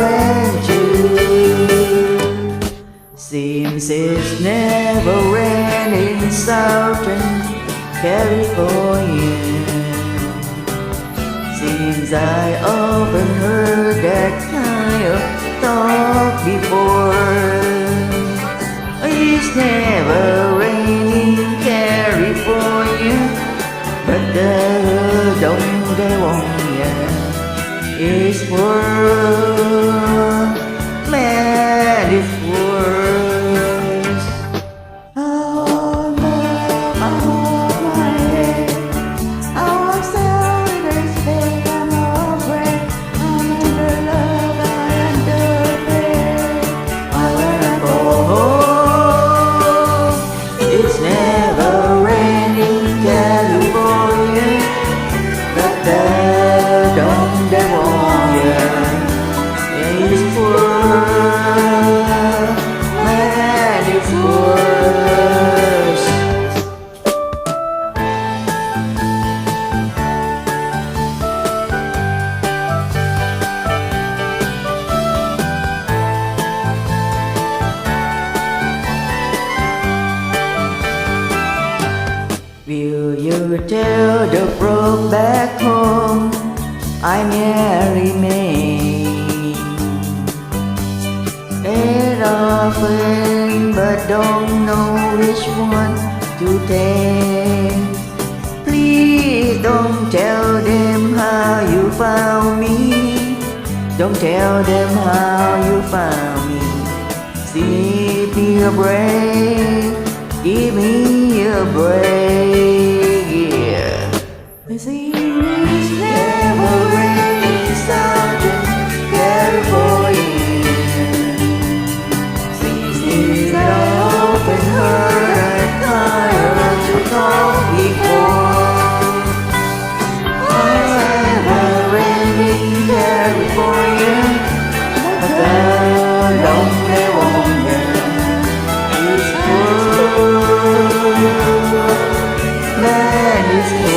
Thankyou. Seems it's never rain in Southern California. Seems I often heard that kind of talk before. It's never rain in California, but the don't they want ya? It's worse, man, it's worse. I hold my head. I was down in this bed, I'm afraid. I'm under love, I under bed. I wanna go home. It's never raining California, but the don't they want ya? It's worse, man, it's worse. Will you tell the broke back home I marry me? It often, but don't know which one to take. Please don't tell them how you found me. Don't tell them how you found me. Give me a break. Give me a break, yeah. It's never rain in Southern California. Seems I often heard tired to talk before. It's never rain in California, but the don't they want ya? It's worse, man, it's worse.